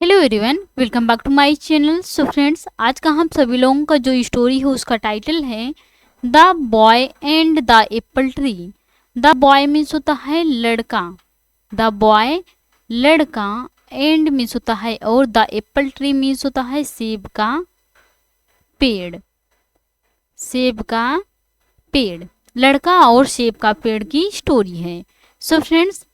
Hello everyone, welcome back to my channel. So friends, आज का हम सभी लोगों का जो स्टोरी है उसका टाइटल है the boy and the Apple tree. The boy means होता है लड़का, द बॉय लड़का, एंड मीन्स होता है और, द एप्पल ट्री मीन्स होता है सेब का पेड़। सेब का पेड़, लड़का और सेब का पेड़ की स्टोरी है। सो फ्रेंड्स,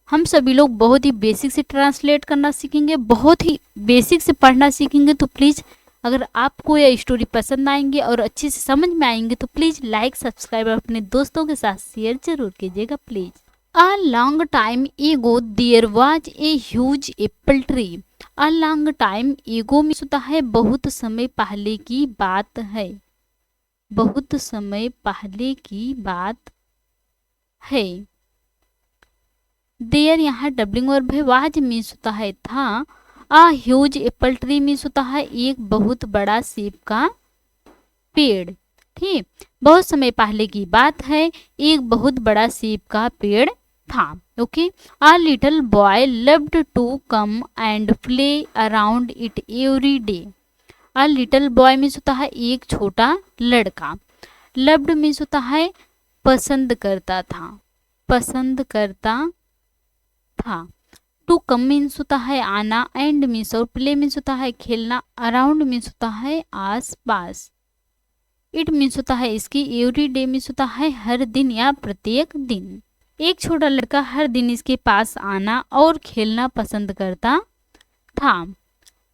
हम सभी लोग बहुत ही बेसिक से ट्रांसलेट करना सीखेंगे, बहुत ही बेसिक से पढ़ना सीखेंगे। तो प्लीज़ अगर आपको यह स्टोरी पसंद आएंगे और अच्छे से समझ में आएंगे तो प्लीज़ लाइक सब्सक्राइब और अपने दोस्तों के साथ शेयर जरूर कीजिएगा please. A long time ago there was a huge apple tree. A long time ago में होता है बहुत समय पहले की बात है, बहुत समय पहले की बात है। देयर यहाँ डबलिंग वर्ब है। वाज मीन्स होता है था। आ ह्यूज एप्पल ट्री मीन्स होता है एक बहुत बड़ा सेब का पेड़। ठीक, बहुत समय पहले की बात है, एक बहुत बड़ा सेब का पेड़ था। Okay, a little boy loved to come and play around it every day. A little boy means होता है एक छोटा लड़का। लव्ड मीन्स होता है पसंद करता था, पसंद करता था। टू कम मीन्स होता है आना, एंड मीन्स और प्ले मीन्स होता है खेलना, अराउंड मीन्स होता है आस पास, इट मीन्स होता है इसकी, एवरी डे मीन्स होता है हर दिन या प्रत्येक दिन। एक छोटा लड़का हर दिन इसके पास आना और खेलना पसंद करता था।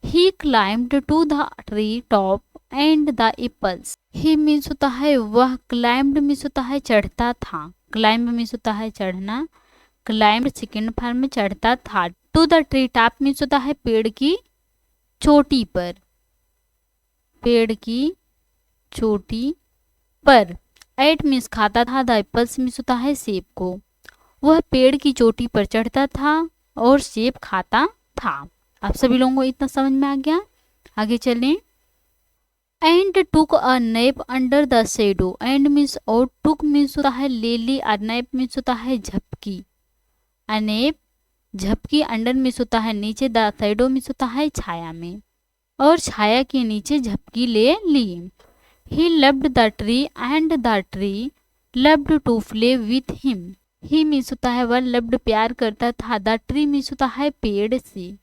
He climbed to the tree top and the apples. He means होता है वह, क्लाइम्ड मीन्स होता है चढ़ता था, क्लाइम्ब मीन्स होता है चढ़ना, क्लाइम्ब सेकेंड फॉर्म में चढ़ता था। To the tree top means होता है पेड़ की चोटी पर, पेड़ की चोटी पर। एट मीन्स खाता था, द एप्पल्स मीन्स होता है सेब को। वह पेड़ की चोटी पर चढ़ता था और सेब खाता था। आप सभी लोगों को इतना समझ में आ गया? आगे चलें। And took a nap under the shadow. And means और, टुक मीन्स होता है ले ली, अ नैप मीन्स होता है झपकी, अनेप झपकी, अंडर मीन्स होता है नीचे, द शैडो मीन्स होता है छाया में, और छाया के नीचे झपकी ले ली। He loved the tree and the tree loved to play with him. He means होता है वह, लव्ड प्यार करता था, द ट्री मीन्स होता है पेड़ से,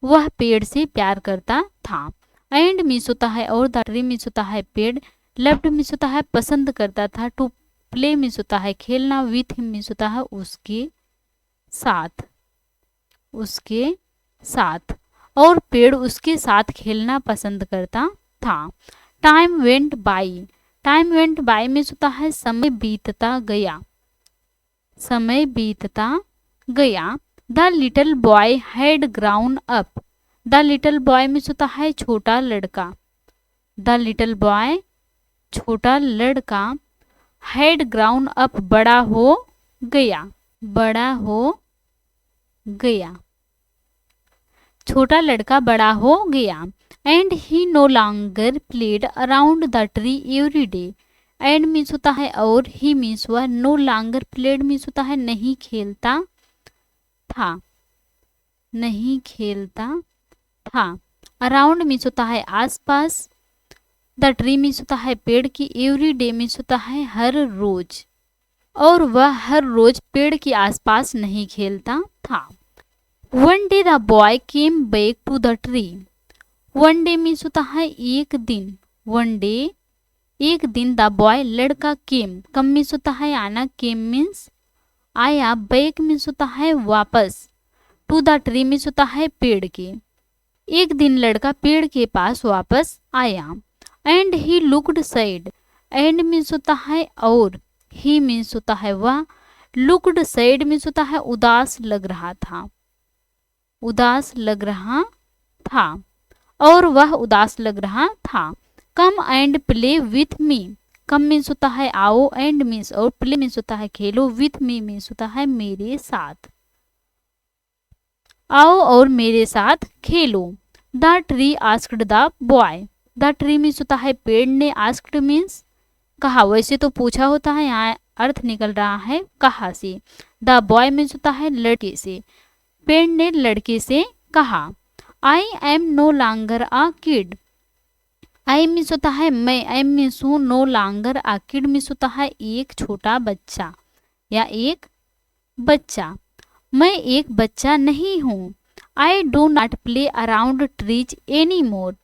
वह पेड़ से प्यार करता था। एंड मीन्स होता है और, द ट्री मीन्स होता है पेड़, लव्ड मीन्स होता है पसंद करता था, टू प्ले मीन्स होता है खेलना, विथ हिम मीन्स होता है उसके साथ, उसके साथ, और पेड़ उसके साथ खेलना पसंद करता था। Time went by. Time went by में होता है समय बीतता गया, समय बीतता गया। The little boy had ground up. The little boy में होता है छोटा लड़का, द लिटिल बॉय छोटा लड़का, हैड ग्राउंड अप बड़ा हो गया, बड़ा हो गया, छोटा लड़का बड़ा हो गया। And he no longer played around the tree every day. And means होता है और, ही मीन्स वह, नो लॉन्गर प्लेड मीन्स होता है नहीं खेलता था, नहीं खेलता था। अराउंड मीन्स होता है आसपास, द ट्री मीन्स होता है पेड़ की, एवरी डे मीन्स होता है हर रोज, और वह हर रोज पेड़ के आसपास नहीं खेलता था। One day the boy came back to the tree. One day means होता है एक दिन, वन डे एक दिन, द बॉय लड़का, केम कम मीन्स होता है आना, केम मीन्स आया, बैक मीन्स होता है वापस, टू द ट्री मीन्स होता है पेड़ के। एक दिन लड़का पेड़ के पास वापस आया। And he looked sad. And means होता है और, ही मीन्स होता है वह, लुक्ड सैड मीन्स होता है उदास लग रहा था, उदास लग रहा था, और वह उदास लग रहा था। कम and play with me. Come means होता है आओ, एंड मीन्स और, प्ले मीन्स होता है खेलो, विथ मी मीन्स होता है मेरे साथ, आओ और मेरे साथ खेलो। The tree asked the boy. The tree means होता है पेड़ ने, आस्क्ड मीन्स कहा, वैसे तो पूछा होता है, यहाँ अर्थ निकल रहा है कहा से। द बॉय मीन्स होता है लड़के से, पेड़ ने लड़के से कहा। I am no longer a kid. I means होता है मैं, आई मीन्स हूँ, no longer a kid means होता है एक छोटा बच्चा या एक बच्चा। मैं एक बच्चा नहीं हूँ। आई do not play around trees any more.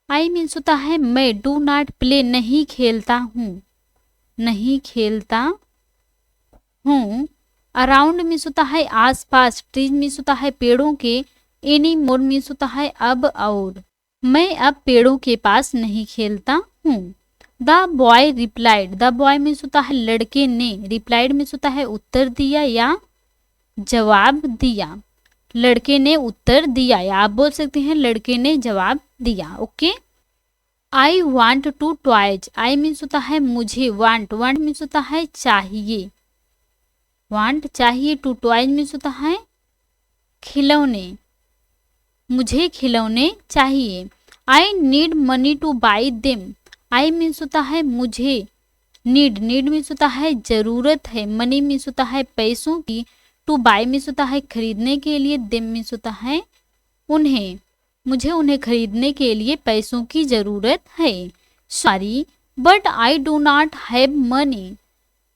I means होता है मैं, डू नॉट प्ले नहीं खेलता हूँ, नहीं खेलता हूँ। अराउंड मीन्स होता है आस पास, ट्रीज मीन्स होता है पेड़ों के, एनी मोर मीन्स होता है अब और। मैं अब पेड़ों के पास नहीं खेलता हूँ। The boy replied. The boy means होता है लड़के ने, रिप्लाइड मीन्स होता है उत्तर दिया या जवाब दिया। लड़के ने उत्तर दिया, या आप बोल सकते हैं लड़के ने जवाब दिया। Okay. I want to toys. I means होता है मुझे, वांट, वांट मीन्स होता है चाहिए, वांट चाहिए, टू टॉयज मीन्स होता है खिलौने, मुझे खिलौने चाहिए। I need money two by them. I means होता है मुझे, नीड, नीड मीन्स होता है जरूरत है, मनी मीन्स होता है पैसों की, टू बाई मीन्स होता है खरीदने के लिए, देम मीन्स होता है उन्हें, मुझे उन्हें खरीदने के लिए पैसों की जरूरत है। Sorry but I do not have money.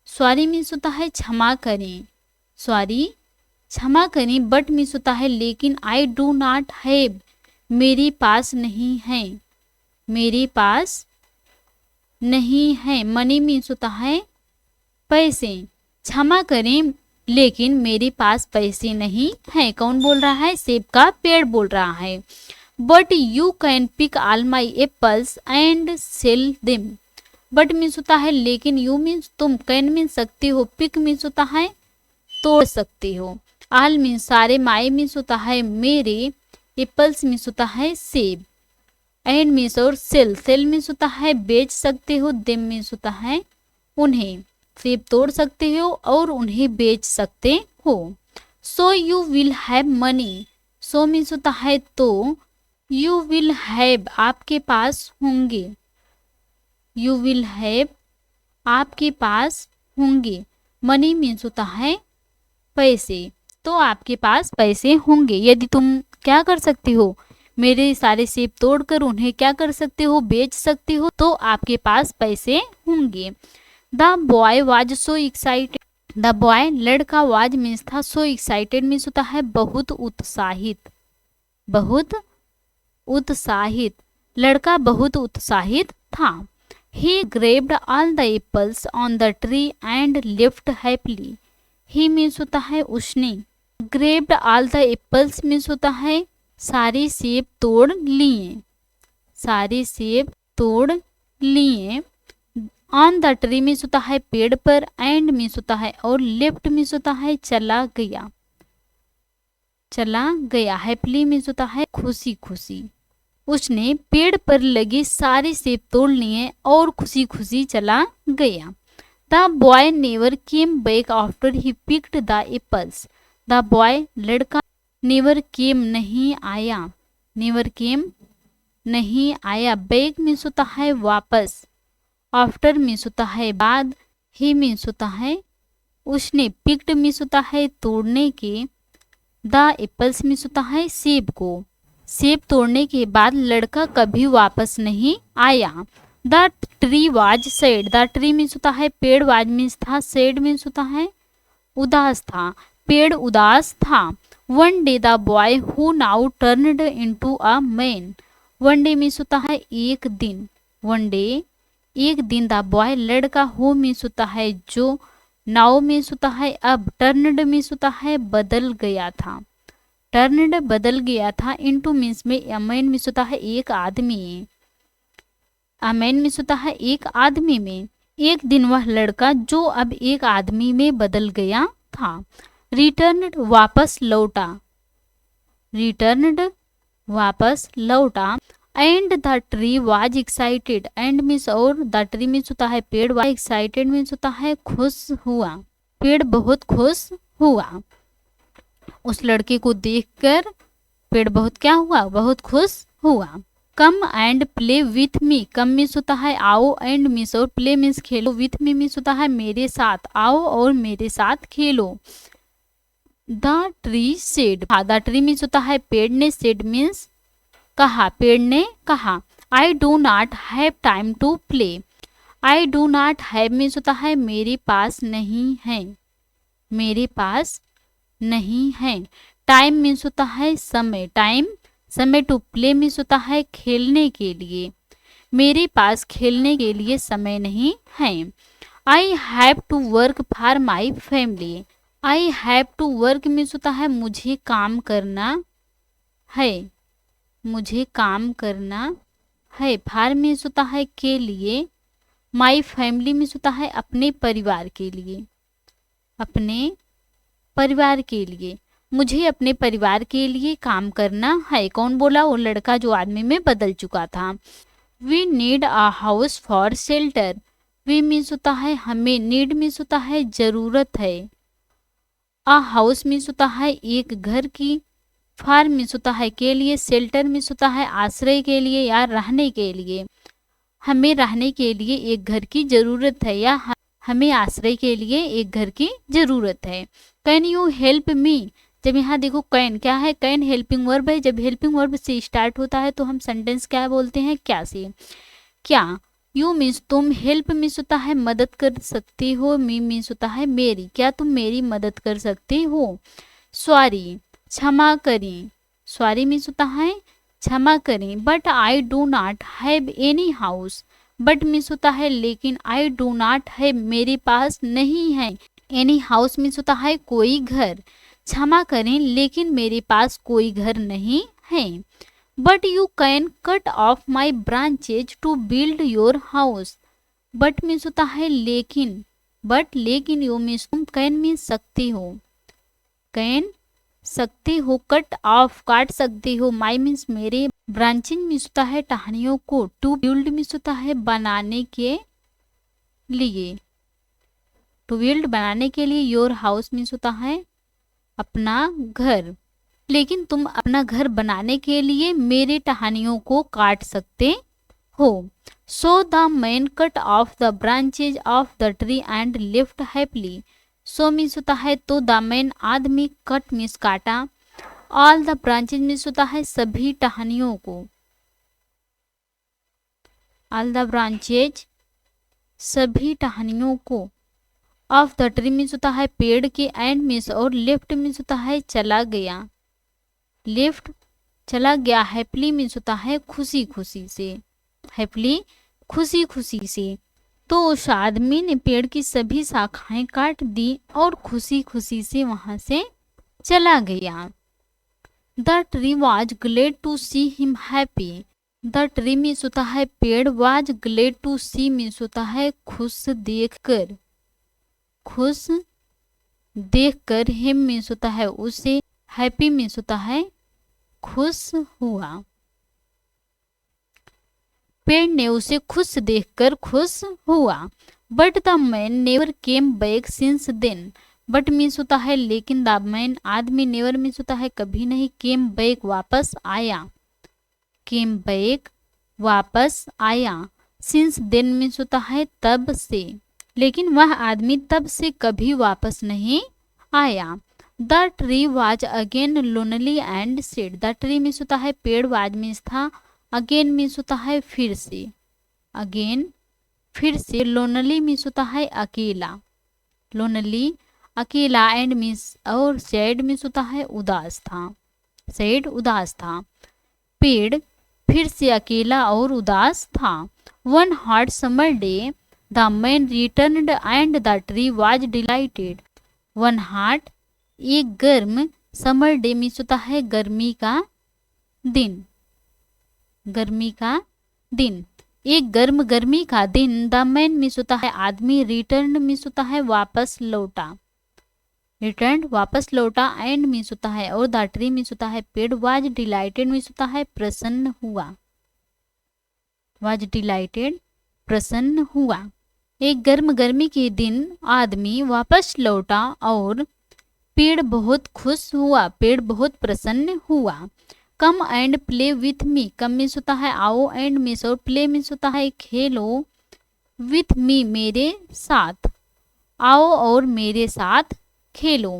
Sorry means होता है क्षमा करें, सॉरी क्षमा करें, बट मीन्स होता है लेकिन, आई डू नॉट हैव मेरे पास नहीं है, मेरे पास नहीं है। मनी मीन्स होता है पैसे, क्षमा करें लेकिन मेरे पास पैसे नहीं है। कौन बोल रहा है? सेब का पेड़ बोल रहा है। But you can pick all my apples and sell them. But means होता है लेकिन, यू मीन्स तुम, कैन मीन्स सकते हो, पिक मीन्स होता है तोड़ सकते हो, ऑल मीन्स सारे, माई मीन्स होता है मेरे, एप्पल्स मीन्स होता है सेब, एंड मीन्स और सेल, सेल मीन्स होता है बेच सकते हो, देम मीन्स होता है उन्हें, सेब तोड़ सकते हो और उन्हें बेच सकते हो। So you will have money. So means होता है तो, यू विल हैव आपके पास होंगे, यू विल हैव आपके पास होंगे, मनी मीन्स होता है पैसे, तो आपके पास पैसे होंगे। यदि तुम क्या कर सकती हो, मेरे सारे सेब तोड़कर उन्हें क्या कर सकते हो, बेच सकते हो, तो आपके पास पैसे होंगे। The boy was so excited. The boy लड़का, वाज मीन्स था, सो एक्साइटेड मीन्स होता है बहुत उत्साहित, बहुत उत्साहित, लड़का बहुत उत्साहित था। He grabbed all the apples on the tree and lift happily. He means होता है उसने, grabbed all the apples means होता है सारे सेब तोड़ लिए, सारे सेब तोड़ लिए। ऑन द ट्री मीन्स होता है पेड़ पर, एंड मीन्स होता है और, लेफ्ट मीन्स होता है चला गया, चला गया, हैप्पीली मीन्स होता है खुशी खुशी। उसने पेड़ पर लगे सारे सेब तोड़ लिए और खुशी खुशी चला गया। The boy never came back after he picked the apples. The boy लड़का, नेवर केम नहीं आया, नेवर केम नहीं आया, बैक मीन्स होता है वापस, आफ्टर मीन्स होता है बाद, ही मीन्स होता है उसने, पिक्ड मीन्स होता है तोड़ने के, द एप्पल्स मीन्स होता है सेब को, सेब तोड़ने के बाद लड़का कभी वापस नहीं आया। The tree was sad. The tree means होता है पेड़, वाज मीन्स था, सैड मीन्स होता है उदास था, पेड़ उदास था। One day the boy who now turned into a man. One day means होता है एक दिन, वन डे एक दिन, द बॉय लड़का, हु मीन्स होता है जो, नाउ मीन्स होता है अब, टर्नड मीन्स होता है बदल गया था, टर्नड बदल गया था, इनटू मीन्स में, अमैन मीन्स होता है एक आदमी, अमैन मीन्स होता है एक आदमी में। एक दिन वह लड़का जो अब एक आदमी में बदल गया था। रिटर्नड वापस लौटा, रिटर्नड वापस लौटा। And the tree was excited. And means और, द ट्री मीन्स होता है पेड़, वाज एक्साइटेड मीन्स होता है खुश हुआ, पेड़ बहुत खुश हुआ। उस लड़के को देखकर पेड़ बहुत क्या हुआ, बहुत खुश हुआ। कम and play with me. Come means होता है आओ, एंड मीन्स और, play means Khelo, with me means होता है मेरे साथ, आओ और मेरे साथ खेलो। The tree said. The tree means होता है पेड़ ने, सेड मीन्स कहा, पेड़ ने कहा। I do not have time to play. I do not have means होता है मेरे पास नहीं है, मेरे पास नहीं है। टाइम मीन्स होता है समय, टाइम समय। टू प्ले मीन्स होता है खेलने के लिए, मेरे पास खेलने के लिए समय नहीं है। I have to work for my family. I have to work means होता है मुझे काम करना है, मुझे काम करना है। फॉर मीन्स होता है के लिए। माई फैमिली मीन्स होता है अपने परिवार के लिए, अपने परिवार के लिए। मुझे अपने परिवार के लिए काम करना है। कौन बोला? वो लड़का जो आदमी में बदल चुका था। We need a house for shelter. We means होता है हमें, नीड मीन्स होता है जरूरत है, अ हाउस मीन्स होता है एक घर की, फॉर मीन्स होता है के लिए, शेल्टर मीन्स होता है आश्रय के लिए या रहने के लिए। हमें रहने के लिए एक घर की जरूरत है या हमें आश्रय के लिए एक घर की जरूरत है। Can you help me? जब यहाँ देखो कैन क्या है, कैन हेल्पिंग वर्ब है। जब हेल्पिंग वर्ब से स्टार्ट होता है तो हम सेंटेंस क्या बोलते हैं? क्या से। क्या। यू मीन्स तुम, हेल्प मीन्स होता है मदद कर सकती हो, मी मीन्स होता है मेरी, क्या तुम मेरी मदद कर सकती हो। सॉरी क्षमा करें, सॉरी मीन्स होता है क्षमा करें। But I do not have any house. But means होता है लेकिन, आई डू नॉट हैव मेरे पास नहीं है, एनी हाउस मीन्स होता है कोई घर। क्षमा करें लेकिन मेरे पास कोई घर नहीं है। But you can cut off my branches to build your house. But means होता है लेकिन, बट लेकिन, यू मीन्स तुम, कैन मीन्स सकती हो, कैन सकती हो, कट ऑफ काट सकती हो, माई मीन्स मेरे, ब्रांचिंग मीन्स होता है टहनियों को, टू बिल्ड मीन्स होता है बनाने के लिए, टू बिल्ड बनाने के लिए, योर हाउस मीन्स होता है अपना घर। लेकिन तुम अपना घर बनाने के लिए मेरे टहनियों को काट सकते हो। So the man cut off the branches of the tree and lift happily. So means होता है तो, द मैन आदमी, कट मीन्स काटा, ऑल द ब्रांचेज मीन्स होता है सभी टहनियों को, ऑल द ब्रांचेज सभी टहनियों को, ऑफ द ट्री मीन्स होता है पेड़ के, एंड मीन्स और लेफ्ट मीन्स होता है चला गया, लेफ्ट चला गया, हैप्पीली मीन्स होता है खुशी खुशी से, हैप्पीली खुशी खुशी से। तो उस आदमी ने पेड़ की सभी शाखाएं काट दी और खुशी खुशी से वहां से चला गया। The tree was glad to see him happy. The tree means होता है पेड़, was glad to see means होता है खुश देखकर, खुश देखकर, हिम मीन्स होता है उसे, हैप्पी मीन्स होता है खुश हुआ। पेड़ ने उसे खुश देखकर खुश हुआ। But the man never came back since then. But means होता है लेकिन, द मैन आदमी, नेवर मीन्स होता है कभी नहीं, केम बैक वापस आया, केम बैक वापस आया, सिंस देन मीन्स होता है तब से, लेकिन वह आदमी तब से कभी वापस नहीं आया। The tree was again lonely and said. The tree means होता है पेड़, वाज मीन्स था, अगेन मीन्स होता है फिर से, अगेन फिर से, लोनली मीन्स होता है अकेला, लोनली अकेला, एंड मीन्स और सैड मीन्स होता है उदास था, सैड उदास था। पेड़ फिर से अकेला और उदास था। One hot summer day the man returned and the tree was dilated. One hot एक गर्म, समर डे मीन्स होता है गर्मी का दिन, गर्मी का दिन, एक गर्म गर्मी का दिन। द मैन मीन्स होता है आदमी, रिटर्न मीन्स होता है वापस लौटा, रिटर्न वापस लौटा, एंड मीन्स होता है और, द ट्री मीन्स होता है पेड़, वाज डिलाइटेड मीन्स होता है प्रसन्न हुआ, वाज डिलाइटेड प्रसन्न हुआ। एक गर्म गर्मी के दिन आदमी वापस लौटा और पेड़ बहुत खुश हुआ, पेड़ बहुत प्रसन्न हुआ। कम and play with me. Come means होता है आओ, एंड मीन्स और, प्ले मीन्स होता है खेलो, विथ मी मेरे साथ, आओ और मेरे साथ खेलो।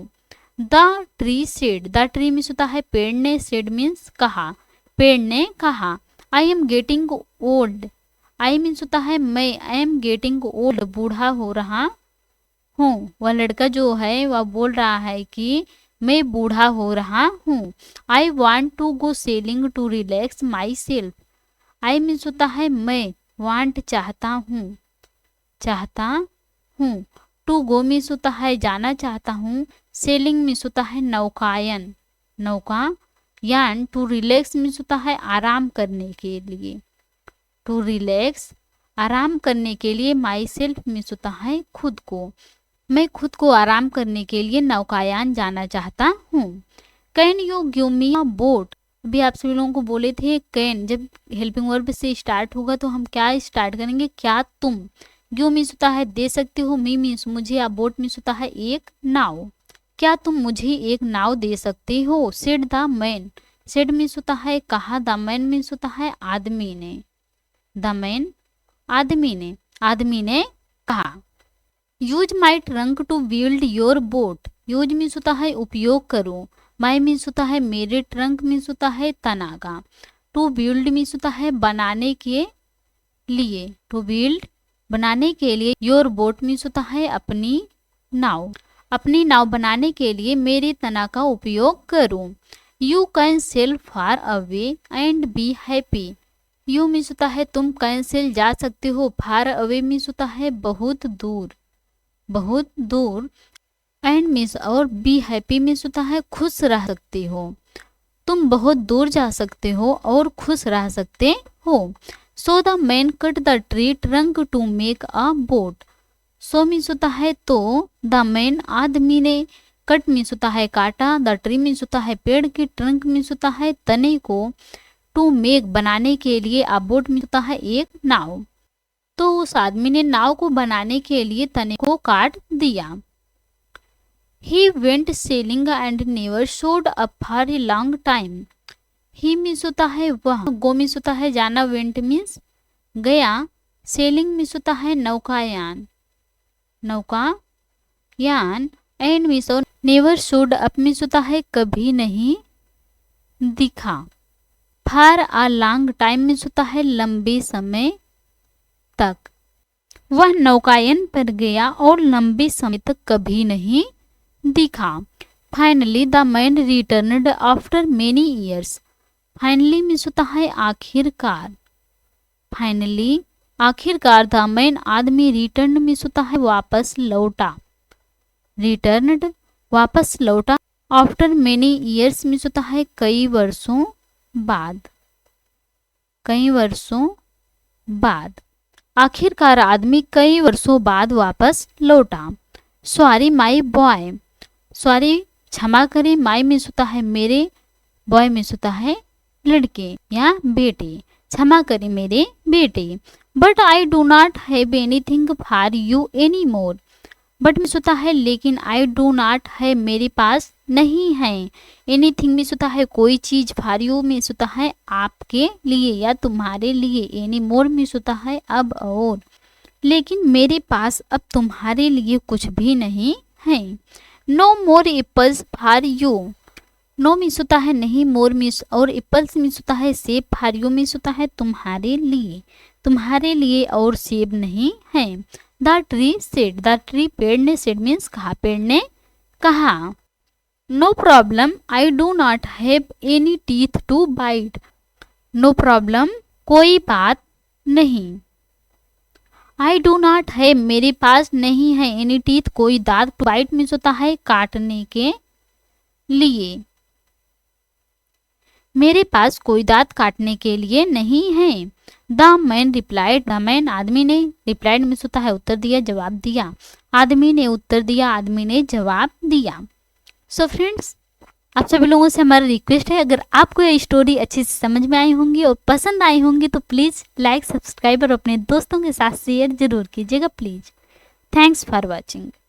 The tree said. The tree means होता है पेड़ ने, सेड मीन्स कहा, पेड़ ने कहा। I am getting old, I means होता है मैं, आई एम गेटिंग ओल्ड बूढ़ा हो रहा हूँ। वह लड़का जो है वह बोल रहा है कि मैं बूढ़ा हो रहा हूँ। I want to go sailing to relax myself, I means होता है मैं, वांट चाहता हूँ, चाहता हूँ। टू गो मीन्स होता है जाना चाहता हूँ। सेलिंग मीन्स होता है नौकायन, नौकायान। टू रिलैक्स मीन्स होता है आराम करने के लिए, टू रिलैक्स आराम करने के लिए। माई सेल्फ मीन्स होता है खुद को, मैं खुद को आराम करने के लिए नौकायान जाना चाहता हूँ। Can you give me a boat, अभी आप सभी लोगों को बोले थे कैन जब हेल्पिंग वर्ब से स्टार्ट होगा तो हम क्या स्टार्ट करेंगे, क्या तुम। गिव मीन्स होता है दे सकते हो, मी मीन्स मुझे, या बोट मीन्स होता है एक नाव। क्या तुम मुझे एक नाव दे सकते हो। Said the man, said means होता है कहा, द मैन मीन्स होता है आदमी ने, द मैन आदमी ने कहा। Use my trunk to build your boat, use means होता है उपयोग करो, माई मीन्स होता है मेरे, ट्रंक मीन्स होता है तना का। टू बिल्ड मीन्स होता है बनाने के लिए, टू बिल्ड बनाने के लिए। योर बोट मीन्स होता है अपनी नाव, अपनी नाव बनाने के लिए मेरे तना का उपयोग करो। You can sell far away and be happy, you means होता है तुम, कैन सेल जा सकते हो, फार अवे मीन्स होता है बहुत दूर, बहुत दूर। एंड मीन्स और बी हैप्पी मीन्स होता है खुश रह सकते हो, तुम बहुत दूर जा सकते हो और खुश रह सकते हो। So the man cut the tree trunk to make a boat, so means होता है तो, द मैन आदमी ने, कट मीन्स होता है काटा, द ट्री मीन्स होता है पेड़ की, ट्रंक मीन्स होता है तने को, टू मेक बनाने के लिए, अ बोट मीन्स होता है एक नाव। तो उस आदमी ने नाव को बनाने के लिए तने को काट दिया। He went sailing and never showed up for a long time. He means होता है वह, गो मीन्स होता है जाना, went मीन्स गया, sailing मीन्स होता है नौकायान, नौकायान। एंड मीन्स और never showed up मीन्स होता है कभी नहीं दिखा। For a long time means होता है लंबे समय तक, वह नौकायन पर गया और लंबे समय तक कभी नहीं दिखा। Finally the man returned after many years, finally means होता है आखिरकार, फाइनली आखिरकार। द मैन आदमी, रिटर्न मीन्स होता है वापस लौटा, रिटर्नड वापस लौटा। आफ्टर मेनी ईयर्स मीन्स होता है कई वर्षों बाद, कई वर्षों बाद। आखिरकार आदमी कई वर्षों बाद वापस लौटा। सॉरी माई बॉय, सॉरी क्षमा करें, माई मीन्स होता है मेरे, बॉय मीन्स होता है लड़के या बेटे, क्षमा करें मेरे बेटे। But I do not have anything for you any more, but means होता है लेकिन, आई डू नॉट है मेरे पास नहीं है, एनीथिंग मीन्स होता है कोई चीज, फॉर यू मीन्स होता है आपके लिए या तुम्हारे लिए, एनी मोर मीन्स होता है अब और, लेकिन मेरे पास अब तुम्हारे लिए कुछ भी नहीं है। No more apples for you, no means होता है नहीं, मोर मीन्स और एप्पल्स मीन्स होता है सेब, फॉर यू मीन्स होता है तुम्हारे लिए, तुम्हारे लिए और सेब नहीं है। The tree said, the tree पेड़ ने, सेड मीन्स कहा, पेड़ ने कहा। No problem I do not have any teeth to bite, no problem कोई बात नहीं, आई डू नॉट है मेरे पास नहीं है, एनी टीथ कोई दांत, टू बाइट मीन्स होता है काटने के लिए, मेरे पास कोई दांत काटने के लिए नहीं है। The man replied, the man आदमी ने, रिप्लाइड मीन्स होता है उत्तर दिया, जवाब दिया, आदमी ने उत्तर दिया, आदमी ने जवाब दिया। सो फ्रेंड्स, आप सभी लोगों से हमारा रिक्वेस्ट है, अगर आपको ये स्टोरी अच्छी से समझ में आई होंगी और पसंद आई होंगी तो प्लीज़ लाइक, सब्सक्राइब और अपने दोस्तों के साथ शेयर जरूर कीजिएगा प्लीज़। Thanks for watching.